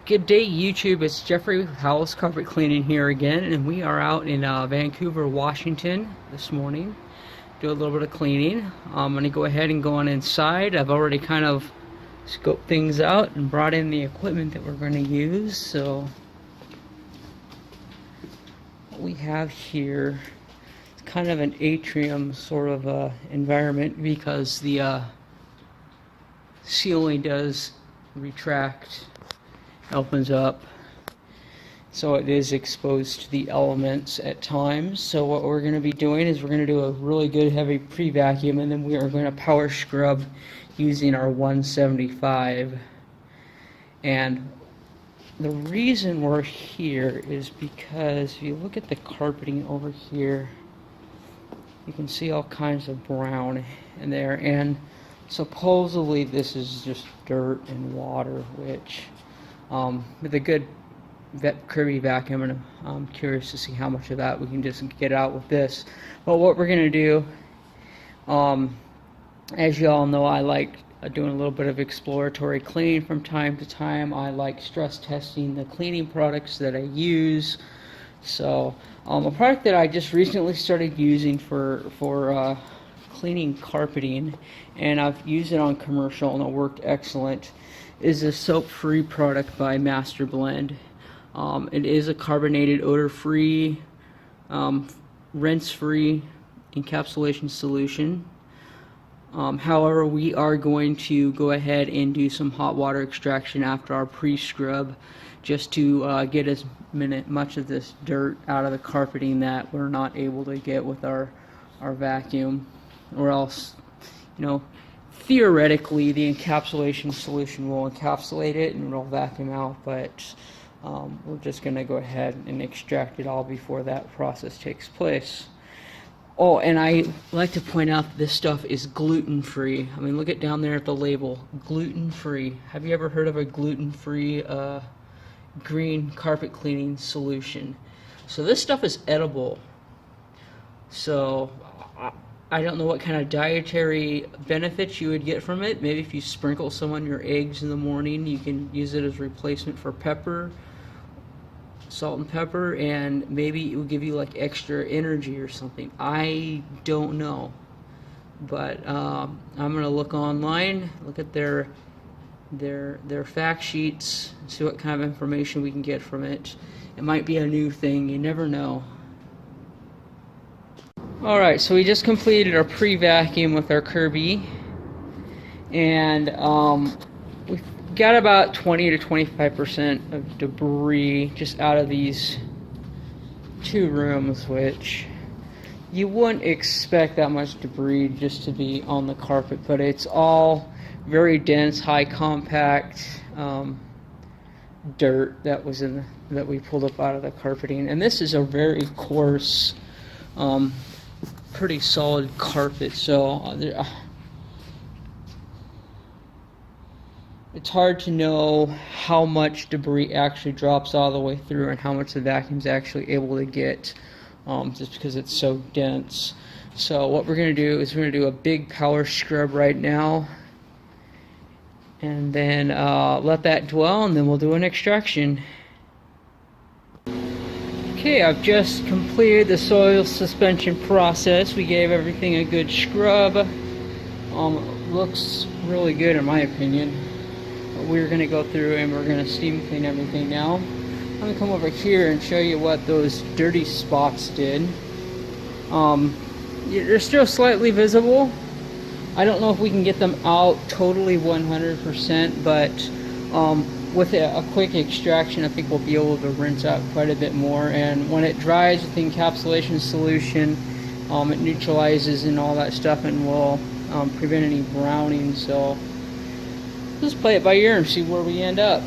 Good day, YouTube. It's Jeffrey with Howells Carpet Cleaning here again, and we are out in Vancouver, Washington this morning. Do a little bit of cleaning. I'm going to go ahead and go on inside. I've already kind of scoped things out and brought in the equipment that we're going to use. So what we have here is kind of an atrium sort of environment because the ceiling does retract. Opens up, so it is exposed to the elements at times. So what we're going to be doing is we're going to do a really good heavy pre-vacuum, and then we are going to power scrub using our 175. And the reason we're here is because if you look at the carpeting over here, you can see all kinds of brown in there, and supposedly this is just dirt and water, which with a good Kirby vacuum, and I'm curious to see how much of that we can just get out with this. But what we're going to do, as you all know, I like doing a little bit of exploratory cleaning from time to time. I like stress testing the cleaning products that I use. So a product that I just recently started using for cleaning carpeting, and I've used it on commercial and it worked excellent, is a soap-free product by Master Blend. It is a carbonated, odor-free, rinse-free encapsulation solution. However, we are going to go ahead and do some hot water extraction after our pre-scrub, just to get as much of this dirt out of the carpeting that we're not able to get with our vacuum, or else, you know, theoretically the encapsulation solution will encapsulate it and it'll vacuum out, but we're just going to go ahead and extract it all before that process takes place. Oh, and I like to point out that this stuff is gluten-free. I mean, look at down there at the label, gluten-free. Have you ever heard of a gluten-free green carpet cleaning solution? So this stuff is edible. So I don't know what kind of dietary benefits you would get from it. Maybe if you sprinkle some on your eggs in the morning, you can use it as replacement for pepper, salt and pepper, and maybe it will give you like extra energy or something. I don't know, but I'm gonna look online, look at their fact sheets, see what kind of information we can get from it. It might be a new thing, you never know. Alright, so we just completed our pre-vacuum with our Kirby, and we've got about 20 to 25% of debris just out of these two rooms, which you wouldn't expect that much debris just to be on the carpet, but it's all very dense, high compact dirt that was that we pulled up out of the carpeting. And this is a very coarse, pretty solid carpet, so it's hard to know how much debris actually drops all the way through and how much the vacuum's actually able to get, just because it's so dense. So what we're going to do is we're going to do a big power scrub right now, and then let that dwell, and then we'll do an extraction. Okay, I've just completed the soil suspension process. We gave everything a good scrub. Looks really good in my opinion. But we're going to go through and we're going to steam clean everything now. I'm going to come over here and show you what those dirty spots did. They're still slightly visible. I don't know if we can get them out totally 100%, but with a quick extraction, I think we'll be able to rinse out quite a bit more. And when it dries with the encapsulation solution, it neutralizes and all that stuff, and will prevent any browning. So let's play it by ear and see where we end up.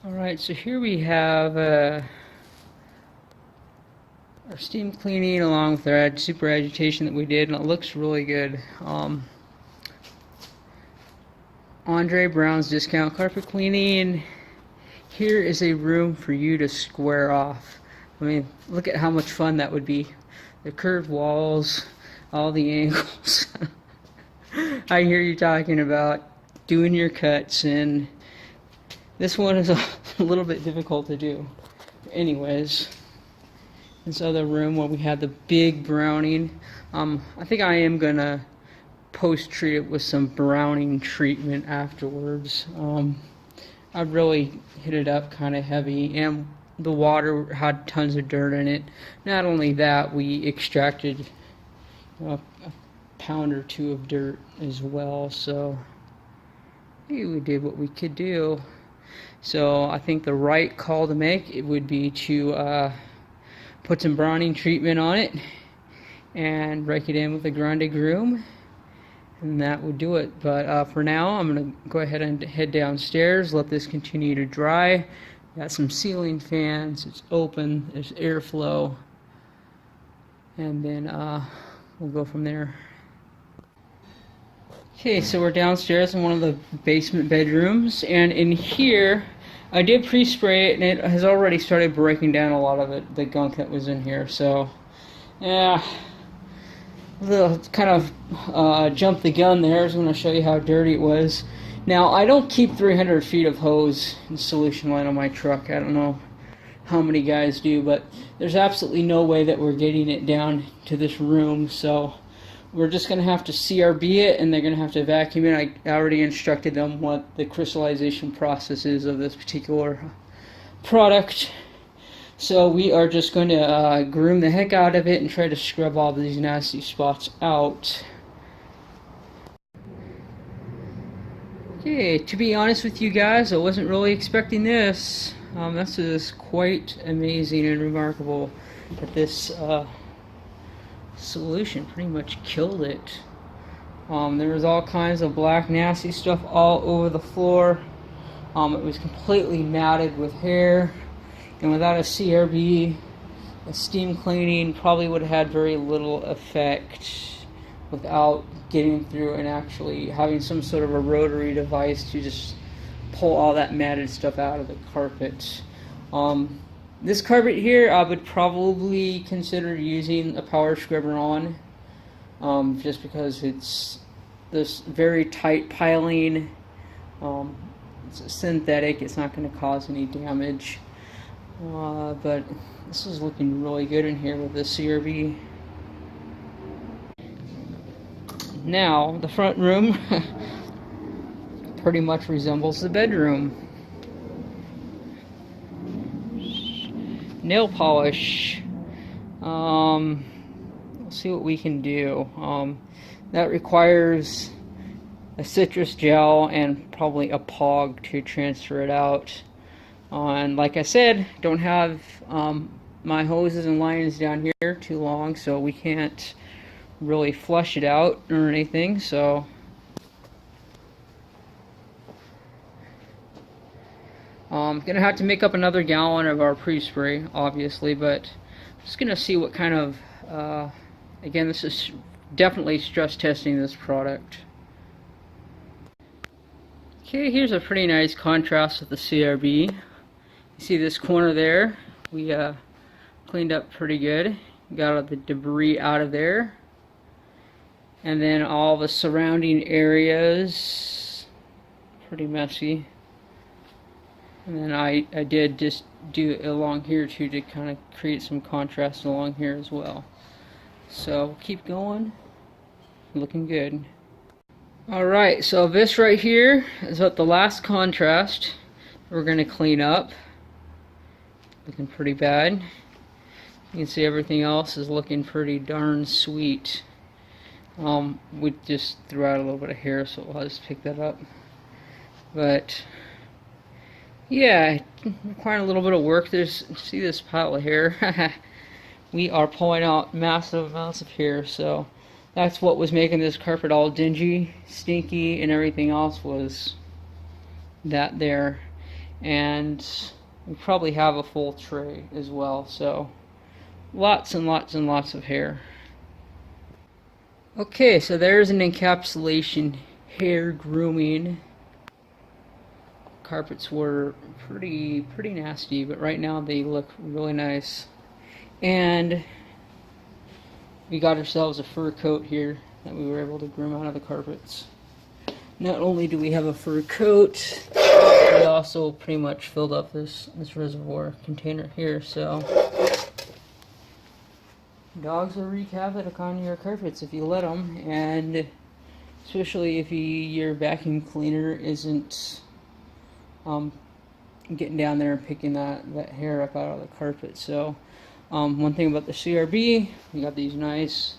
Alright, so here we have our steam cleaning along with our super agitation that we did, and it looks really good. Andre Brown's Discount Carpet Cleaning. Here is a room for you to square off. I mean, look at how much fun that would be. The curved walls, all the angles. I hear you talking about doing your cuts and This one is a little bit difficult to do. Anyways, this other room where we had the big browning, I think I am gonna post-treat it with some browning treatment afterwards. I really hit it up kind of heavy, and the water had tons of dirt in it. Not only that, we extracted a pound or two of dirt as well, so we did what we could do. So I think the right call to make it would be to put some browning treatment on it and rake it in with a grande groom, and that would do it. But for now, I'm going to go ahead and head downstairs, let this continue to dry. Got some ceiling fans, it's open, there's airflow, and then we'll go from there. Okay, so we're downstairs in one of the basement bedrooms, and in here I did pre-spray it, and it has already started breaking down a lot of the gunk that was in here. So yeah, kind of jumped the gun there. I was going to show you how dirty it was. Now, I don't keep 300 feet of hose and solution line on my truck. I don't know how many guys do, but there's absolutely no way that we're getting it down to this room, so we're just going to have to CRB it, and they're going to have to vacuum it. I already instructed them what the crystallization process is of this particular product. So we are just going to groom the heck out of it and try to scrub all these nasty spots out. Okay, to be honest with you guys, I wasn't really expecting this. This is quite amazing and remarkable that this solution pretty much killed it. There was all kinds of black nasty stuff all over the floor. It was completely matted with hair, and without a CRB, a steam cleaning probably would have had very little effect without getting through and actually having some sort of a rotary device to just pull all that matted stuff out of the carpet. This carpet here, I would probably consider using a power scrubber on, just because it's this very tight piling. It's synthetic, it's not going to cause any damage. But this is looking really good in here with the CRB. Now, the front room pretty much resembles the bedroom. Nail polish. Let's see what we can do. That requires a citrus gel and probably a POG to transfer it out. And like I said, don't have my hoses and lines down here too long, so we can't really flush it out or anything. So gonna have to make up another gallon of our pre-spray, obviously, but just gonna see what kind of again, this is definitely stress testing this product. Okay, here's a pretty nice contrast with the CRB. You see this corner there, we cleaned up pretty good, got all the debris out of there. And then all the surrounding areas, pretty messy. And then I did just do it along here too, to kind of create some contrast along here as well. So keep going, looking good. Alright, so this right here is what the last contrast we're going to clean up. Looking pretty bad. You can see everything else is looking pretty darn sweet. We just threw out a little bit of hair, so I'll just pick that up. But yeah, requiring a little bit of work. See this pile of hair? We are pulling out massive amounts of hair, so that's what was making this carpet all dingy, stinky, and everything else was that there. And we probably have a full tray as well, so lots and lots and lots of hair. Okay, so there's an encapsulation hair grooming. Carpets were pretty nasty, but right now they look really nice. And we got ourselves a fur coat here that we were able to groom out of the carpets. Not only do we have a fur coat, we also pretty much filled up this reservoir container here, so dogs will wreak havoc on your carpets if you let them, and especially if your vacuum cleaner isn't getting down there and picking that hair up out of the carpet. So one thing about the CRB, you got these nice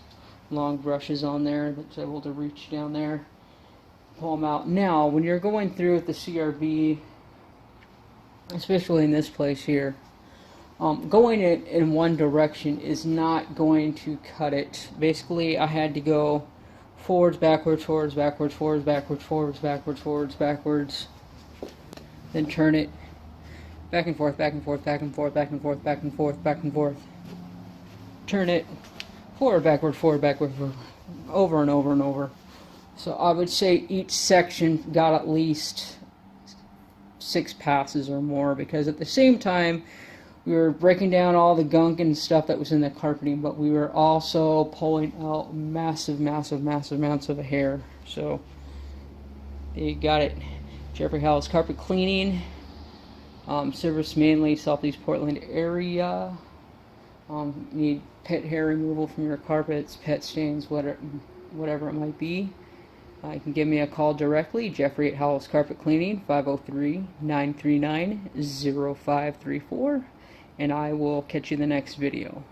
long brushes on there that's able to reach down there, pull them out. Now when you're going through with the CRB, especially in this place here, going in one direction is not going to cut it. Basically I had to go forwards, backwards, forwards, backwards, forwards, backwards, forwards, backwards, forwards, backwards, then turn it back and forth, back and forth, back and forth, back and forth, back and forth, back and forth, turn it forward, backward, over and over and over. So I would say each section got at least 6 passes or more, because at the same time we were breaking down all the gunk and stuff that was in the carpeting, but we were also pulling out massive amounts of hair. So you got it. Jeffrey Howells Carpet Cleaning, service mainly Southeast Portland area. Need pet hair removal from your carpets, pet stains, whatever it might be. You can give me a call directly, Jeffrey at Howells Carpet Cleaning, 503-939-0534, and I will catch you in the next video.